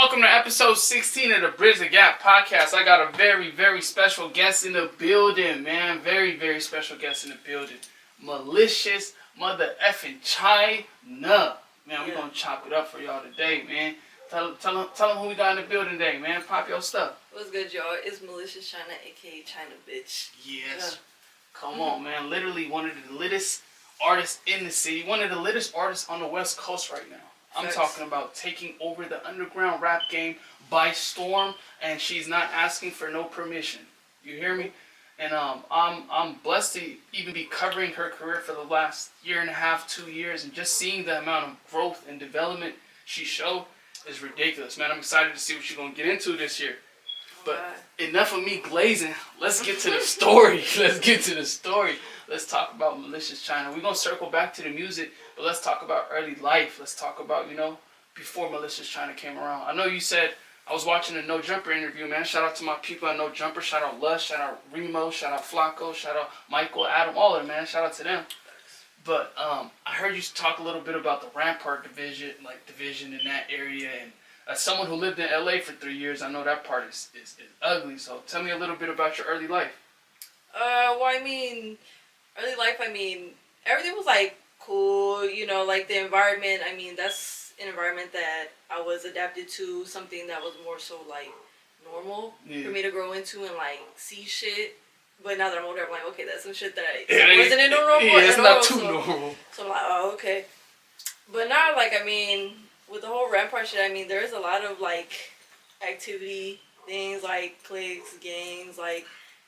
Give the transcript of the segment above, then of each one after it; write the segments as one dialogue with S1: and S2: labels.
S1: welcome to episode 16 of the Bridge the Gap podcast. I got a very, very special guest in the building, man. Very, very special guest in the building. Malicious mother effing China. Man, we're going to chop it up for y'all today, man. Tell them who we got in the building today, man. Pop your stuff.
S2: What's good, y'all? It's Malicious China, a.k.a. China Bitch.
S1: Yes. Come on, man. Literally one of the littest artists in the city. One of the littest artists on the West Coast right now. I'm talking about taking over the underground rap game by storm, and she's not asking for no permission. You hear me? And I'm blessed to even be covering her career for the last year and a half, 2 years, and just seeing the amount of growth and development she showed is ridiculous, man. I'm excited to see what she's gonna get into this year. But enough of me glazing. Let's get to the story. Let's talk about Malicious China. We're gonna circle back to the music, but let's talk about early life. Let's talk about, before Malicious China came around. I know you said, I was watching a No Jumper interview, man. Shout out to my people at No Jumper. Shout out Lush. Shout out Remo. Shout out Flacco. Shout out Michael, Adam, all of them, man. Shout out to them. But I heard you talk a little bit about the Rampart division in that area. And as someone who lived in LA for 3 years, I know that part is ugly. So tell me a little bit about your early life.
S2: Early life, everything was, cool, the environment, that's an environment that I was adapted to, something that was more so, normal for me to grow into and, see shit. But now that I'm older, I'm like, okay, that's some shit that wasn't in normal.
S1: Yeah, it's not too normal.
S2: So I'm like, oh, okay. But now, with the whole Rampart shit, there's a lot of, activity, things like cliques, gangs,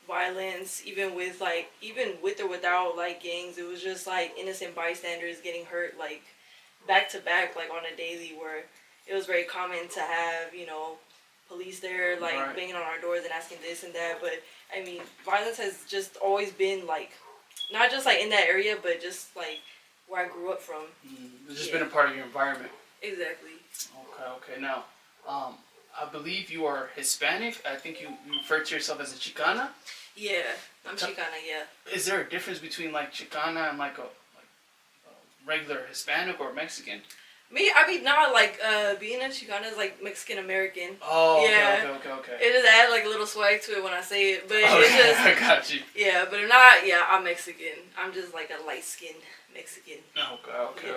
S2: violence, even with or without gangs. It was just innocent bystanders getting hurt back to back on a daily, where it was very common to have police there
S1: right.
S2: banging on our doors and asking this and that. But violence has just always been not just in that area, but just where I grew up from.
S1: It's just been a part of your environment.
S2: Exactly.
S1: Okay. Now I believe you are Hispanic. I think you refer to yourself as a Chicana.
S2: Yeah, I'm Chicana, yeah.
S1: Is there a difference between Chicana and a regular Hispanic or Mexican?
S2: Being a Chicana is Mexican American.
S1: Oh,
S2: yeah.
S1: Okay.
S2: It just adds a little swag to it when I say it, but it's just.
S1: I got you.
S2: Yeah, but if not, I'm Mexican. I'm just a light skinned Mexican.
S1: Okay.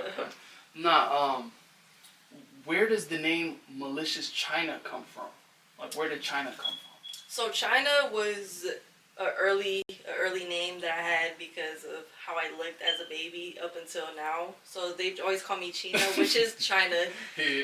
S1: Now, where does the name Malicious China come from? Where did China come from?
S2: So China was an early name that I had because of how I looked as a baby up until now. So they always call me China, which is China.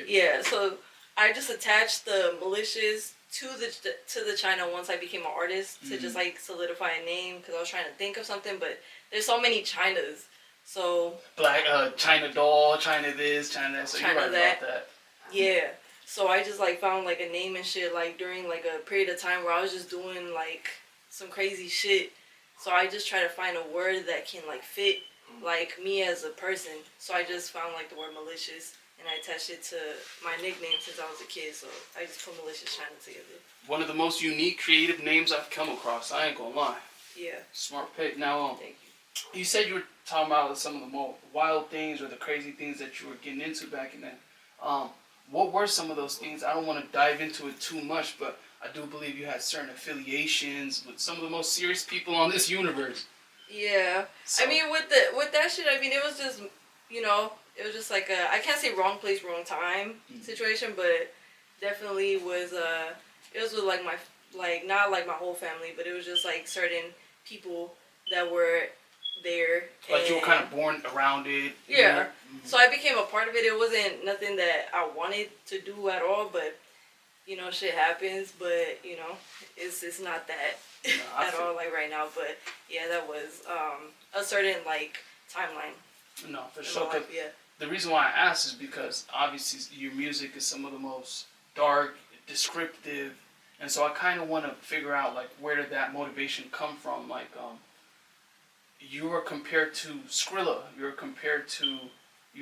S2: Yeah. So I just attached the Malicious to the China once I became an artist to just solidify a name, because I was trying to think of something, but there's so many Chinas. So
S1: Black China doll, China this, China that. So
S2: China
S1: you're right about that.
S2: Yeah. So I just found a name and shit during a period of time where I was just doing some crazy shit. So I just try to find a word that can fit me as a person. So I just found the word Malicious, and I attached it to my nickname since I was a kid. So I just put Malicious China together.
S1: One of the most unique, creative names I've come across. I ain't gonna lie.
S2: Yeah.
S1: Smart pick. Now,
S2: thank you.
S1: You said you were talking about some of the more wild things or the crazy things that you were getting into back in then. What were some of those things? I don't want to dive into it too much, but I do believe you had certain affiliations with some of the most serious people on this universe.
S2: Yeah. So. With that shit, it was just, it was just I can't say wrong place, wrong time situation, but definitely was, it was with my, not my whole family, but it was just certain people that were there.
S1: You were kind of born around it.
S2: Yeah. So I became a part of it. It wasn't nothing that I wanted to do at all, but shit happens. But it's not that at all right now. But yeah, that was a certain timeline.
S1: No, for sure.
S2: Yeah.
S1: The reason why I asked is because obviously your music is some of the most dark, descriptive, and so I kind of want to figure out where did that motivation come from? You were compared to Skrilla, you were compared to,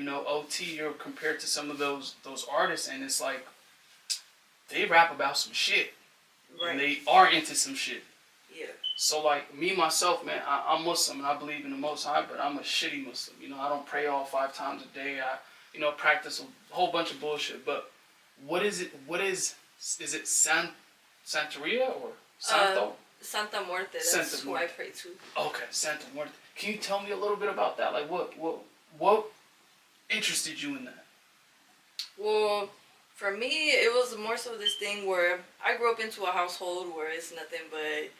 S1: OT, you're compared to some of those artists, and it's they rap about some shit. Right. And they are into some shit.
S2: Yeah.
S1: So me, myself, man, I'm Muslim, and I believe in the Most High, but I'm a shitty Muslim. I don't pray all 5 times a day. I, practice a whole bunch of bullshit, but What is it? Is it Santeria or Santo?
S2: Santa Muerte. That's
S1: Santa
S2: who
S1: Muerte.
S2: I pray to.
S1: Okay, Santa Muerte. Can you tell me a little bit about that? Like, what interested you in that?
S2: Well, for me, it was more so this thing where I grew up into a household where it's nothing but,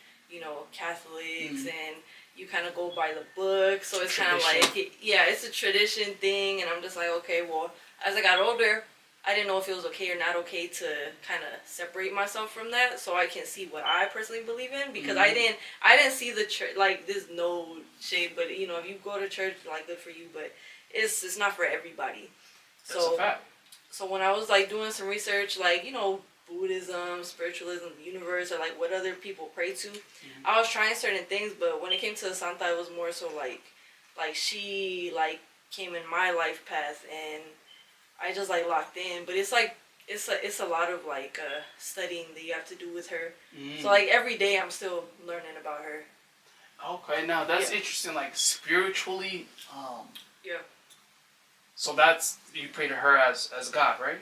S2: Catholics, and you kind of go by the book. So it's kind of like, yeah, it's a tradition thing. And I'm just like, okay, well, as I got older, I didn't know if it was okay or not okay to kind of separate myself from that, so I can see what I personally believe in, because I didn't see the church, like, there's no shade, but if you go to church, like, good for you, but it's not for everybody.
S1: That's a fact.
S2: So when I was like doing some research, like Buddhism, spiritualism, the universe, or like what other people pray to, I was trying certain things, but when it came to Santa, it was more so like she like came in my life path, and I just like locked in. But it's like it's a lot of like studying that you have to do with her. So like every day I'm still learning about her.
S1: Okay, now that's interesting. Like spiritually,
S2: Yeah.
S1: So that's, you pray to her as God, right?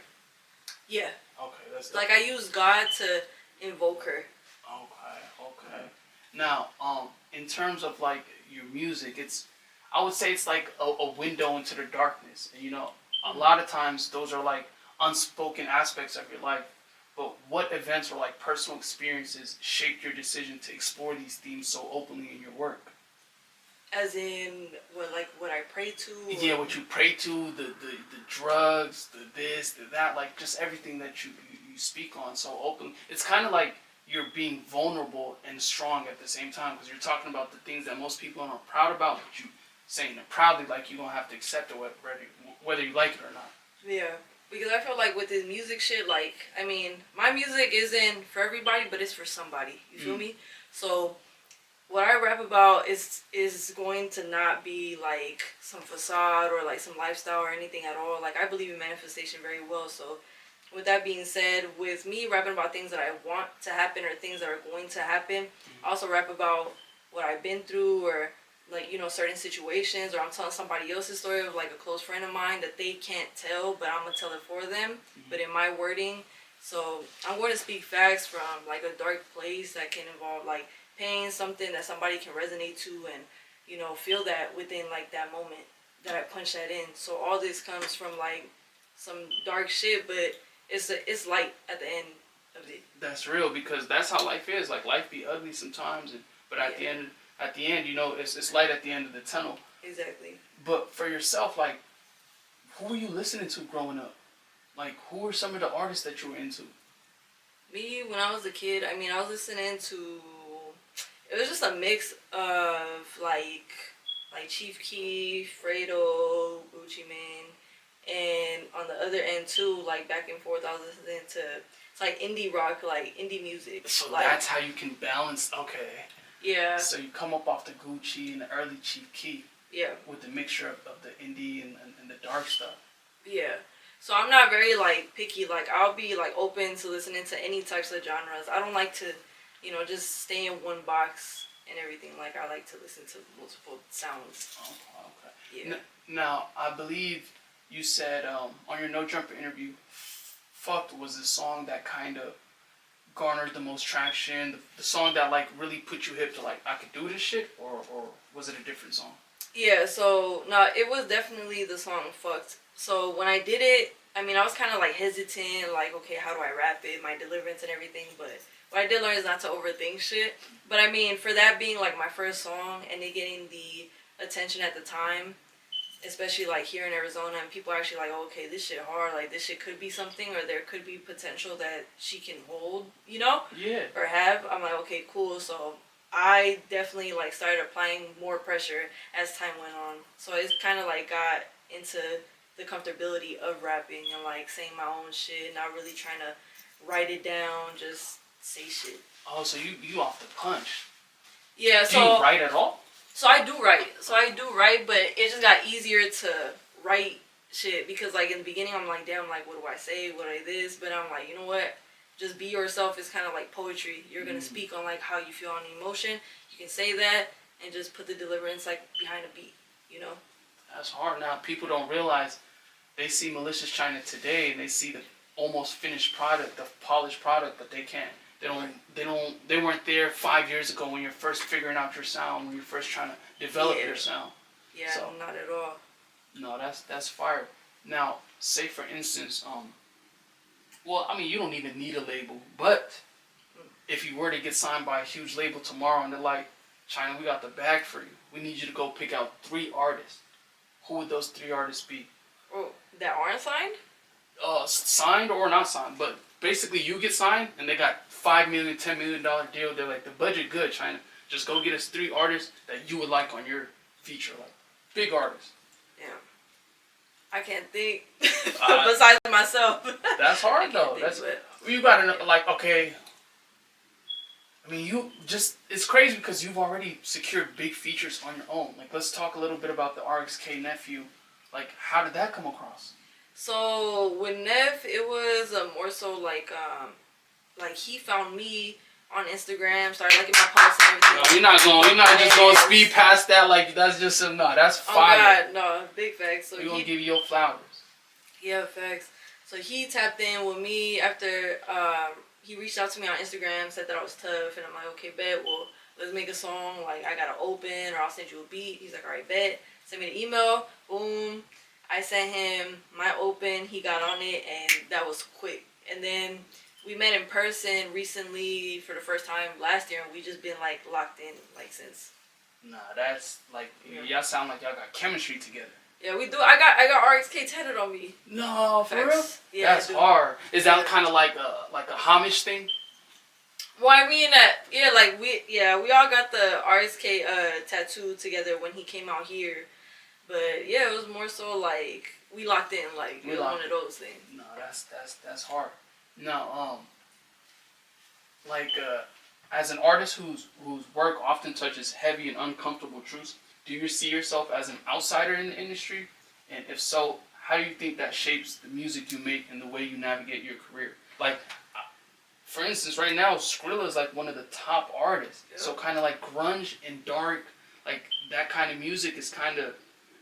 S2: Yeah.
S1: Okay, that's
S2: like I use God to invoke her.
S1: Okay. Now, in terms of like your music, I would say it's like a window into the darkness. And a lot of times those are like unspoken aspects of your life. But what events or like personal experiences shaped your decision to explore these themes so openly in your work?
S2: As in, what I pray to?
S1: Yeah, what you pray to, the drugs, the this, the that, like just everything that you speak on so openly. It's kind of like you're being vulnerable and strong at the same time, because you're talking about the things that most people aren't proud about, but you saying it proudly, like you don't have to accept it whether you like it or not.
S2: Yeah, because I feel like with this music shit, like, I mean, my music isn't for everybody, but it's for somebody. You feel me? So what I rap about is going to not be like some facade or like some lifestyle or anything at all. Like, I believe in manifestation very well. So with that being said, with me rapping about things that I want to happen or things that are going to happen, I also rap about what I've been through, or like, certain situations, or I'm telling somebody else's story of like a close friend of mine that they can't tell, but I'm gonna tell it for them, but in my wording. So I'm going to speak facts from like a dark place that can involve like pain, something that somebody can resonate to, and feel that within like that moment that I punch that in. So all this comes from like some dark shit, but it's light at the end of it.
S1: That's real, because that's how life is. Like, life be ugly sometimes, but at the end, it's light at the end of the tunnel.
S2: Exactly.
S1: But for yourself, like, who were you listening to growing up? Like, who were some of the artists that you were into?
S2: Me, when I was a kid, I mean, I was listening to, it was just a mix of like Chief Keef, Fredo, Gucci Mane, and on the other end too, like back and forth, I was listening to, it's like indie rock, like indie music.
S1: So
S2: like,
S1: that's how you can balance. Okay.
S2: Yeah.
S1: So you come up off the Gucci and the early Chief Keef.
S2: Yeah.
S1: With the mixture of the indie and the dark stuff.
S2: Yeah. So I'm not very like picky. Like, I'll be like open to listening to any types of genres. I don't like to, just stay in one box and everything. Like, I like to listen to multiple sounds.
S1: Okay.
S2: Yeah.
S1: Now, I believe you said on your No Jumper interview, "Fucked" was the song that kind of garnered the most traction. The song that like really put you hip to like, I could do this shit, or was it a different song?
S2: Yeah. So no, it was definitely the song "Fucked." So when I did it, I mean, I was kind of like hesitant, like, okay, how do I rap it, my deliverance and everything. But what I did learn is not to overthink shit. But I mean, for that being like my first song and it getting the attention at the time, especially like here in Arizona, and people are actually like, oh, okay, this shit hard, like this shit could be something, or there could be potential that she can hold,
S1: Yeah.
S2: or have. I'm like, okay, cool. So I definitely like started applying more pressure as time went on. So it's kind of like got into the comfortability of rapping and like saying my own shit, not really trying to write it down, just say shit.
S1: Oh, so you off the punch?
S2: Yeah.
S1: Do you write at all?
S2: So I do write, but it just got easier to write shit, because like in the beginning I'm like, damn, like what do I say, what I this, but I'm like, you know what, just be yourself is kind of like poetry. You're gonna speak on like how you feel on emotion. You can say that and just put the deliverance like behind a beat,
S1: That's hard. Now people don't realize, they see Malicious China today and they see almost finished product, the polished product, but they can't. They weren't there 5 years ago when you're first figuring out your sound, when you're first trying to develop your sound.
S2: Yeah, so, not at all.
S1: No, that's fire. Now, say for instance, well, I mean, you don't even need a label, but if you were to get signed by a huge label tomorrow and they're like, China, we got the bag for you. We need you to go pick out 3 artists. Who would those 3 artists be?
S2: Oh, that aren't signed?
S1: Signed or not signed, but basically you get signed and they got $5 million, $10 million deal. They're like, the budget good, China. Just go get us 3 artists that you would like on your feature, like big artists.
S2: Yeah. I can't think besides myself.
S1: That's hard though. You gotta know, like, okay. I mean, it's crazy because you've already secured big features on your own. Like, let's talk a little bit about the RXK Nefphew. Like, how did that come across?
S2: So with Neff, it was more so like he found me on Instagram, started liking my posts and everything.
S1: No, you're not just going to speed past that like that's just that's fire.
S2: Oh God, no, big facts. So
S1: we're gonna give you your flowers.
S2: Yeah, facts. So he tapped in with me after he reached out to me on Instagram, said that I was tough, and I'm like, okay, bet. Well, let's make a song. Like, I gotta open, or I'll send you a beat. He's like, all right, bet. Send me an email. Boom. I sent him my open. He got on it, and that was quick. And then we met in person recently for the first time last year, and we just been like locked in like since.
S1: Nah, that's like y'all sound like y'all got chemistry together.
S2: Yeah, we do. I got RXK tatted on me.
S1: No, for real?
S2: Yeah,
S1: that's hard. Is that kind of like a homage thing?
S2: Well, I mean, we all got the RXK tattoo together when he came out here. But yeah, it was more so like we locked in, like it was one of those things.
S1: No, that's hard. No, as an artist whose work often touches heavy and uncomfortable truths, do you see yourself as an outsider in the industry? And if so, how do you think that shapes the music you make and the way you navigate your career? Like, for instance, right now, Skrilla is like one of the top artists. Yep. So kind of like grunge and dark, like that kind of music is kind of,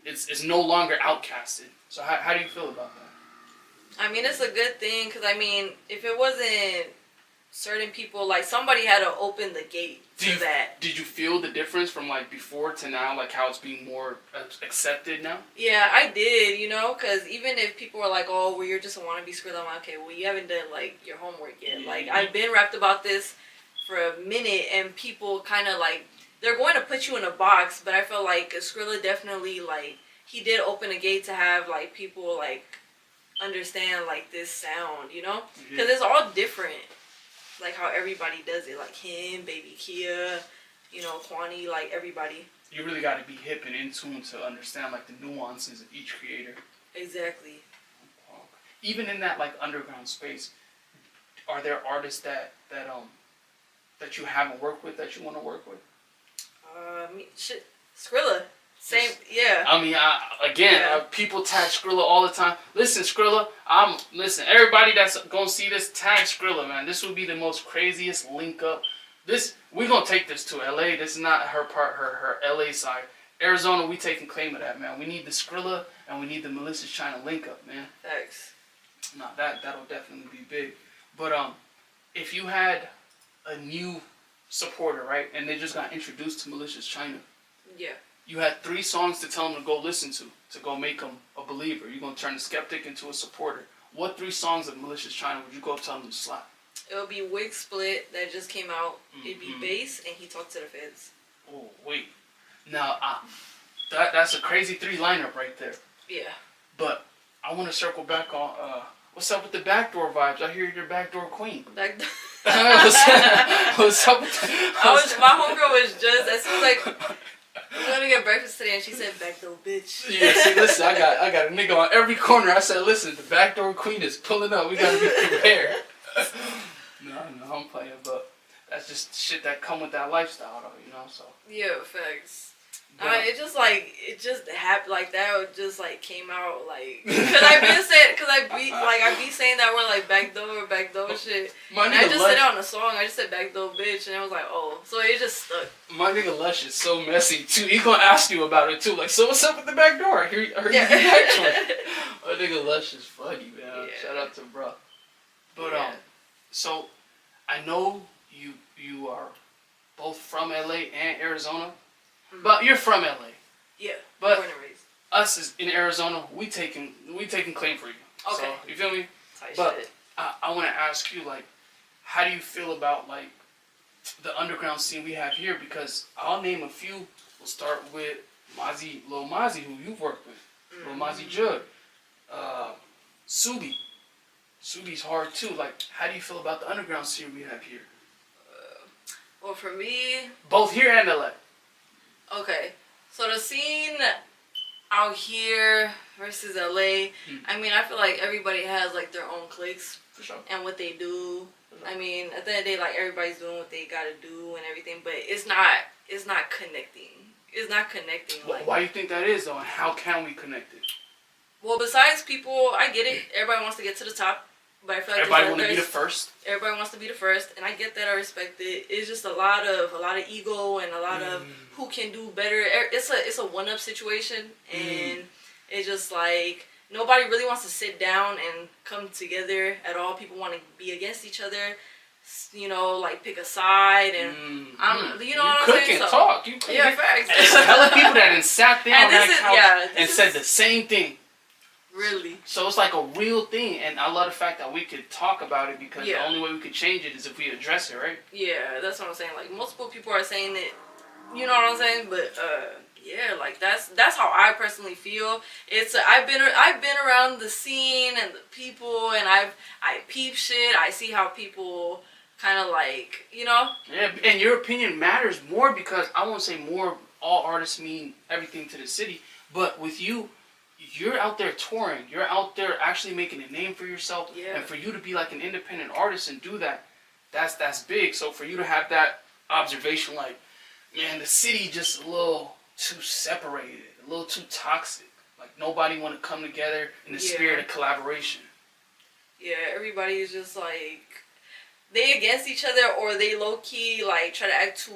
S1: it's no longer outcasted. So how do you feel about that?
S2: I mean, it's a good thing because, I mean, if it wasn't certain people, like somebody had to open the gate to that. Did you
S1: feel the difference from like before to now, like how it's being more accepted now?
S2: Yeah, I did, because even if people were like, oh, well, you're just a wannabe Skrilla, I'm like, okay, well, you haven't done like your homework yet. Yeah. Like, I've been rapped about this for a minute, and people kind of like, they're going to put you in a box, but I feel like Skrilla definitely, like, he did open a gate to have like people like understand like this sound, because it's all different. Like how everybody does it, like him, Baby Kia, Kwani, like everybody.
S1: You really got to be hip and in tune to understand like the nuances of each creator.
S2: Exactly.
S1: Even in that like underground space, are there artists that you haven't worked with that you want to work with?
S2: Skrilla. Same, yeah.
S1: I mean, people tag Skrilla all the time. Listen, Skrilla, everybody that's gonna see this, tag Skrilla, man. This would be the most craziest link up. We're gonna take this to LA. This is not her part, her LA side. Arizona, we taking claim of that, man. We need the Skrilla and we need the Malicious China link up, man.
S2: Thanks.
S1: No, that'll definitely be big. But if you had a new supporter, right, and they just got introduced to Malicious China.
S2: Yeah.
S1: You had 3 songs to tell them to go listen to go make them a believer. You're going to turn a skeptic into a supporter. What 3 songs of Malicious China would you go tell them to slap?
S2: It would be Wig Split that just came out. Mm-hmm. It'd be Bass, and He Talked to the Feds.
S1: Oh, wait. Now, that's a crazy 3 lineup right there.
S2: Yeah.
S1: But I want to circle back on, what's up with the backdoor vibes? I hear you're backdoor queen.
S2: Backdoor.
S1: What's up with that?
S2: My homegirl was just, as soon as like, we're gonna get breakfast today, and she said, "Backdoor bitch."
S1: Yeah, see, listen, I got a nigga on every corner. I said, "Listen, the backdoor queen is pulling up. We gotta be prepared." No, I'm playing, but that's just shit that come with that lifestyle, though, So.
S2: Yeah, facts. It just happened like that. It just like came out like because I be saying that we're like backdoor shit. And I just said it on the song. I just said backdoor bitch, and I was like, oh, so it just stuck.
S1: My nigga Lush is so messy too. He gonna ask you about it too. Like, so what's up with the back door? I heard you back door. My nigga Lush is funny, man. Yeah. Shout out to bro. So, I know you are both from LA and Arizona, but you're from LA.
S2: Yeah.
S1: But
S2: Born and raised.
S1: us is in Arizona, we taking claim for you.
S2: Okay.
S1: So, you feel me?
S2: Tight
S1: But
S2: shit.
S1: I want to ask you, like, how do you feel about, like, the underground scene we have here? Because I'll name a few. We'll start with Lil Mozzie, who you've worked with. Lil Mozzie Judd. Subi. Subi's hard too. Like, how do you feel about the underground scene we have here?
S2: Well, for me...
S1: Both here and LA.
S2: Okay. So the scene out here versus LA, I mean, I feel like everybody has, like, their own cliques.
S1: For sure.
S2: And what they do. I mean, at the end of the day, like, everybody's doing what they gotta do and everything, but it's not connecting. It's not connecting. Like,
S1: why do you think that is, though, and how can we connect it?
S2: Well, besides people, I get it. Everybody wants to get to the top, but I feel like
S1: everybody want to be the first.
S2: Everybody wants to be the first, and I get that. I respect it. It's just a lot of ego and a lot of who can do better. It's a one-up situation, and it's just like nobody really wants to sit down and come together at all. People want to be against each other. You know, like pick a side, and you know what I'm saying.
S1: So, talk. You
S2: yeah, facts.
S1: There's hella people that done sat there on that couch and said the same thing.
S2: Really?
S1: So it's like a real thing, and I love the fact that we could talk about it because the only way we could change it is if we address it, right?
S2: Yeah, that's what I'm saying. Like multiple people are saying it, you know what I'm saying? But yeah, like that's how I personally feel. It's I've been around the scene and the people, and I peep shit. I see how people kind of like, you know.
S1: Yeah, and your opinion matters more because I won't say more. All artists mean everything to the city, but with you. You're out there touring. You're out there actually making a name for yourself. Yeah. And for you to be like an independent artist and do that, that's big. So for you to have that observation, like, man, the city just a little too separated, a little too toxic. Like nobody want to come together in the spirit of collaboration.
S2: Yeah, everybody is just like they against each other, or they low key like try to act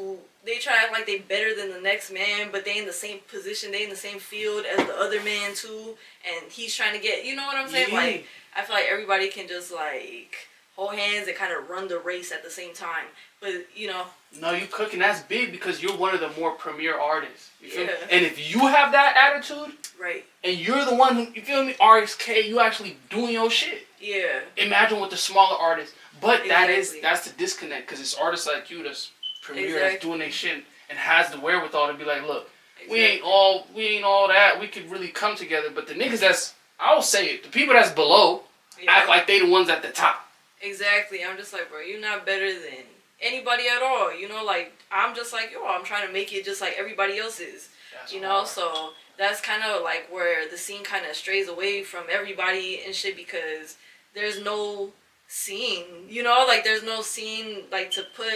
S2: like they better than the next man, but they in the same position, they in the same field as the other man too, and he's trying to get, you know what I'm saying? Yeah. Like I feel like everybody can just like hold hands and kind of run the race at the same time, but you know.
S1: No, you cooking. That's big because you're one of the more premier artists. You feel me? And if you have that attitude,
S2: right,
S1: and you're the one who, you feel me, RXK, you actually doing your shit.
S2: Yeah.
S1: Imagine with the smaller artists. But that's the disconnect because it's artists like you that's premier, that's doing their shit and has the wherewithal to be like, look, we ain't all that. We could really come together. But the niggas I'll say it, the people that's below act like they the ones at the top.
S2: Exactly. I'm just like, bro, you're not better than anybody at all. You know, like I'm just like, yo, I'm trying to make it just like everybody else is. That's you know, hard. So that's kind of like where the scene kind of strays away from everybody and shit because there's no scene, you know, like there's no scene like to put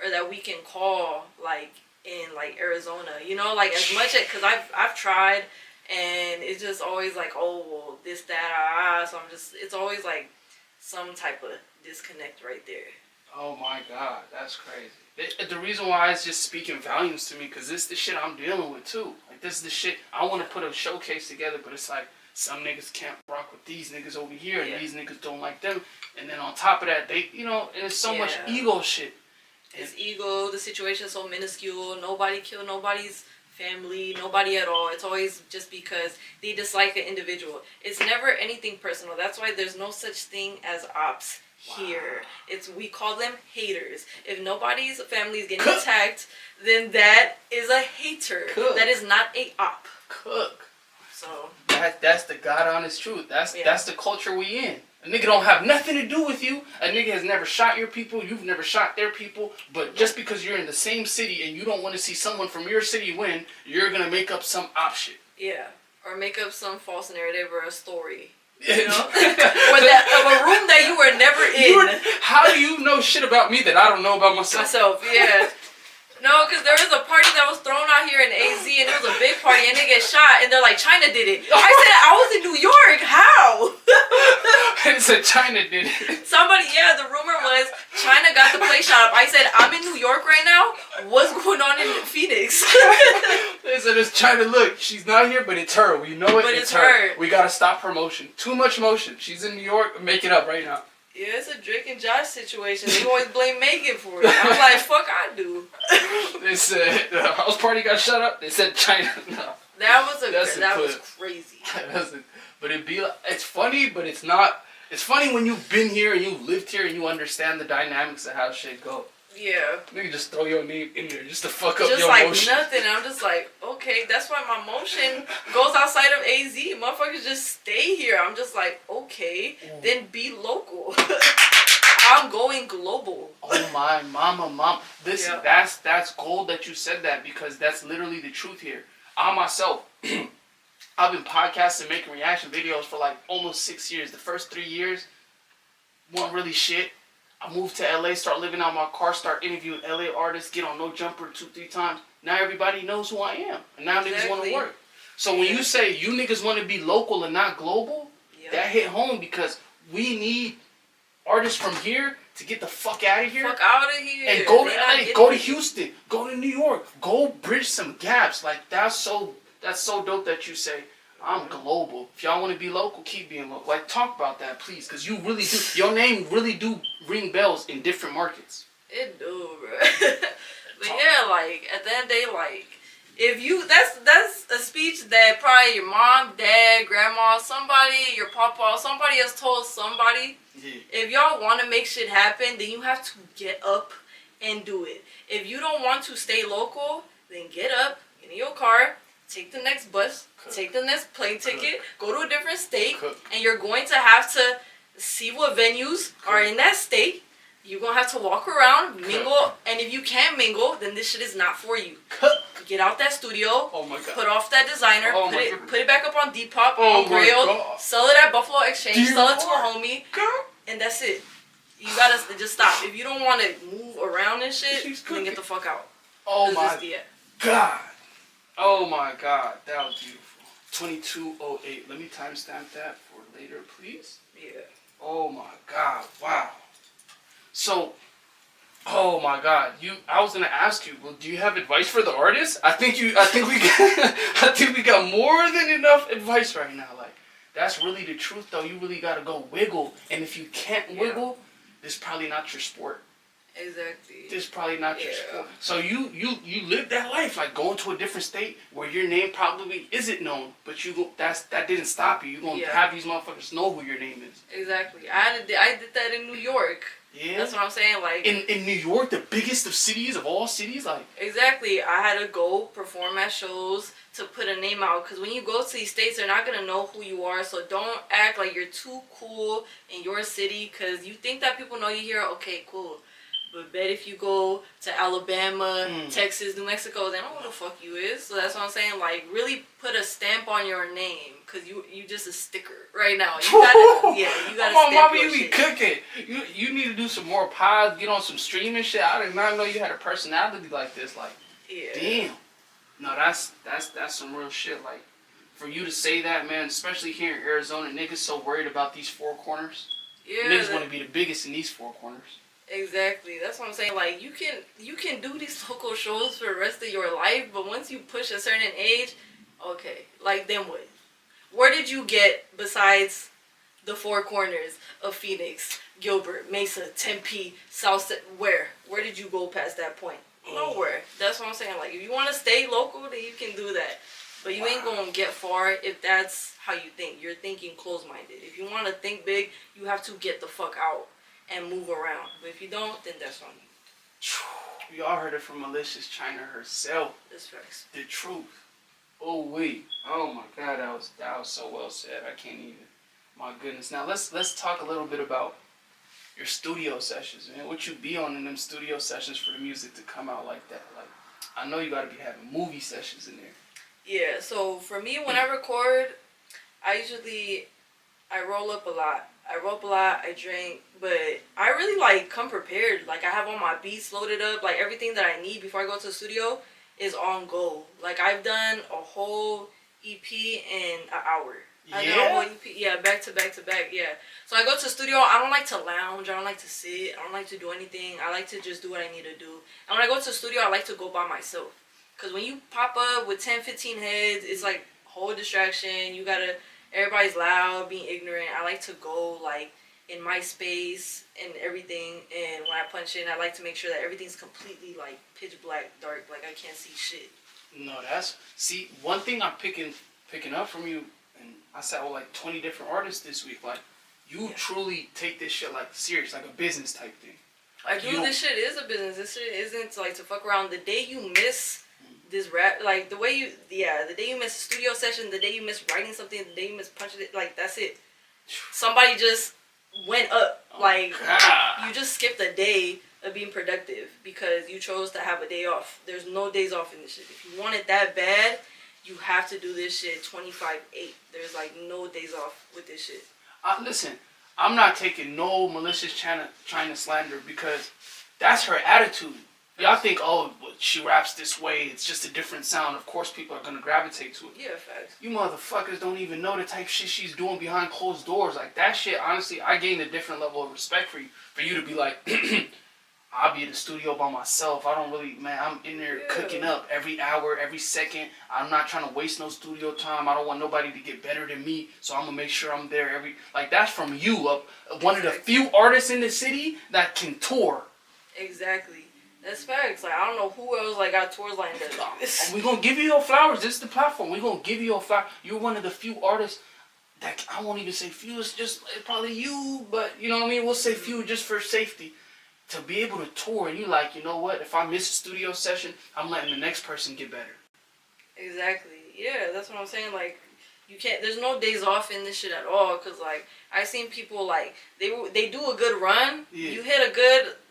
S2: or that we can call like in like Arizona, you know, like as much as because I've tried and it's just always like, oh well, this that so I'm just it's always like some type of disconnect right there.
S1: Oh my god, that's crazy. The reason why it's just speaking volumes to me because this is the shit I'm dealing with too. Like this is the shit I want to put a showcase together, but it's like some niggas can't rock with these niggas over here, and these niggas don't like them. And then on top of that, they, you know, and it's so much ego shit.
S2: It's ego. The situation's so minuscule. Nobody killed nobody's family, nobody at all. It's always just because they dislike an individual. It's never anything personal. That's why there's no such thing as ops here. We call them haters. If nobody's family is getting attacked, then that is a hater. That is not a op. So
S1: that's the God honest truth. That's the culture we in. A nigga don't have nothing to do with you. A nigga has never shot your people. You've never shot their people. But just because you're in the same city and you don't want to see someone from your city win, you're gonna make up some op shit.
S2: Yeah, or make up some false narrative or a story. You know, or that of a room that you were never in.
S1: How do you know shit about me that I don't know about myself?
S2: Yeah. No, because there was a party that was thrown out here in AZ, and it was a big party, and they get shot, and they're like, China did it. I said, I was in New York. How?
S1: And said China did it.
S2: The rumor was China got the place shot up. I said, I'm in New York right now. What's going on in Phoenix?
S1: They said, it's China. Look, she's not here, but it's her. We know it.
S2: But it's her.
S1: We got to stop her motion. Too much motion. She's in New York. Make it up right now.
S2: Yeah, it's a Drake and Josh situation. They always blame Megan for it. I'm like, fuck, I do.
S1: They said the house party got shut up. They said China. No.
S2: That was crazy.
S1: But it's funny, but it's not. It's funny when you've been here and you've lived here and you understand the dynamics of how shit go.
S2: Yeah.
S1: Nigga just throw your name in there just to fuck up
S2: just
S1: your
S2: like
S1: motion.
S2: Nothing. I'm just like, okay, that's why my motion goes outside of AZ. Motherfuckers just stay here. I'm just like, okay, then be local. I'm going global.
S1: Oh my mama. Listen, that's gold that you said that, because that's literally the truth here. I myself, I've been podcasting, making reaction videos for like almost 6 years. The first 3 years weren't really shit. I moved to LA, start living out my car, start interviewing LA artists, get on No Jumper 2-3 times. Now everybody knows who I am. And now niggas want to work. So when you say you niggas want to be local and not global, that hit home, because we need artists from here to get the fuck out of here.
S2: Fuck out of here.
S1: And go to LA, go to Houston, go to New York, go bridge some gaps. Like, that's so dope that you say, I'm global. If y'all want to be local, keep being local. Like, talk about that, please, because you really do. Your name really do ring bells in different markets.
S2: It do, bro. But yeah, like, at the end of the day, like, if you, that's a speech that probably your mom, dad, grandma, somebody, your papa, somebody else told somebody. Yeah. If y'all want to make shit happen, then you have to get up and do it. If you don't want to stay local, then get up, get in your car, take the next bus, take the next plane ticket, go to a different state, and you're going to have to see what venues are in that state. You're going to have to walk around, mingle, and if you can't mingle, then this shit is not for you. Get out that studio, put off that designer, put it back up on Depop, on Grail, sell it at Buffalo Exchange, sell it to a homie, and that's it. You gotta just stop. If you don't want to move around and shit, then get the fuck out.
S1: Oh my God. Oh my God, that was beautiful. 22:08. Let me timestamp that for later, please.
S2: Yeah.
S1: Oh my God, wow. So, oh my God, I was gonna ask you. Well, do you have advice for the artists? I think we got more than enough advice right now. Like, that's really the truth, though. You really gotta go wiggle, and if you can't wiggle, this is probably not your sport.
S2: Exactly.
S1: This is probably not your sport. So you live that life, like going to a different state where your name probably isn't known, but that didn't stop you. You're gonna have these motherfuckers know who your name is.
S2: Exactly. I did that in New York.
S1: Yeah.
S2: That's what I'm saying. Like
S1: in New York, the biggest of cities, of all cities, like.
S2: Exactly. I had to go perform at shows to put a name out, because when you go to these states, they're not gonna know who you are. So don't act like you're too cool in your city, because you think that people know you here. Okay, cool. But bet if you go to Alabama, Texas, New Mexico, they don't know who the fuck you is. So that's what I'm saying. Like, really put a stamp on your name, because you just a sticker right now. You gotta stamp your
S1: you be
S2: shit.
S1: cooking. You need to do some more pods, get on some streaming shit. I did not know you had a personality like this. Like, damn. No, that's some real shit. Like, for you to say that, man, especially here in Arizona, niggas so worried about these four corners. Yeah. Niggas want to be the biggest in these four corners.
S2: Exactly. That's what I'm saying. Like, you can do these local shows for the rest of your life, but once you push a certain age, okay, like, then what? Where did you get besides the four corners of Phoenix, Gilbert, Mesa, Tempe, South? Where did you go past that point? Nowhere. That's what I'm saying. Like, if you want to stay local, then you can do that. But you ain't going to get far if that's how you think. You're thinking closed-minded. If you want to think big, you have to get the fuck out and move around. But if you don't, then that's on you.
S1: We all heard it from Malicious China herself.
S2: That's facts.
S1: The truth. Oh wait. Oh my God, that was so well said. I can't even. My goodness. Now let's talk a little bit about your studio sessions, man. What you be on in them studio sessions for the music to come out like that? Like, I know you gotta be having movie sessions in there.
S2: Yeah. So for me, when I record, I roll up a lot. I drink, but I really, like, come prepared. Like, I have all my beats loaded up. Like, everything that I need before I go to the studio is on go. Like, I've done a whole EP in an hour. I did a whole EP, back to back, yeah. So I go to the studio, I don't like to lounge, I don't like to sit, I don't like to do anything. I like to just do what I need to do. And when I go to the studio, I like to go by myself. Because when you pop up with 10, 15 heads, it's like a whole distraction. Everybody's loud, being ignorant. I like to go, like, in my space and everything. And when I punch in, I like to make sure that everything's completely like pitch black, dark, like I can't see shit.
S1: No, see, one thing I'm picking up from you, and I sat with like 20 different artists this week. Like, you truly take this shit like serious, like a business type thing. Like,
S2: This shit is a business. This shit isn't like to fuck around. The day you miss this rap, like the day you miss a studio session, the day you miss writing something, the day you miss punching it, like that's it. Somebody just went up. Like, you just skipped a day of being productive because you chose to have a day off. There's no days off in this shit. If you want it that bad, you have to do this shit 25/8. There's like no days off with this shit.
S1: Listen, I'm not taking no Malicious China slander because that's her attitude. Y'all think, oh, she raps this way, it's just a different sound. Of course people are going to gravitate to it.
S2: Yeah, facts.
S1: You motherfuckers don't even know the type of shit she's doing behind closed doors. Like, that shit, honestly, I gained a different level of respect for you. For you to be like, I'll be in the studio by myself. I don't really, man, I'm in there cooking up every hour, every second. I'm not trying to waste no studio time. I don't want nobody to get better than me, so I'm going to make sure I'm there like, that's from you. One of the few artists in the city that can tour.
S2: Exactly. That's facts. Like, I don't know who else like got tours lined up like this.
S1: We're going to give you your flowers. This is the platform. We're going to give you your flowers. You're one of the few artists that, I won't even say few, it's just probably you, but you know what I mean? We'll say few just for safety. To be able to tour and you like, you know what? If I miss a studio session, I'm letting the next person get better.
S2: Exactly. Yeah, that's what I'm saying. Like, you can't. There's no days off in this shit at all. Cause like I've seen people like they do a good run. Yeah. You hit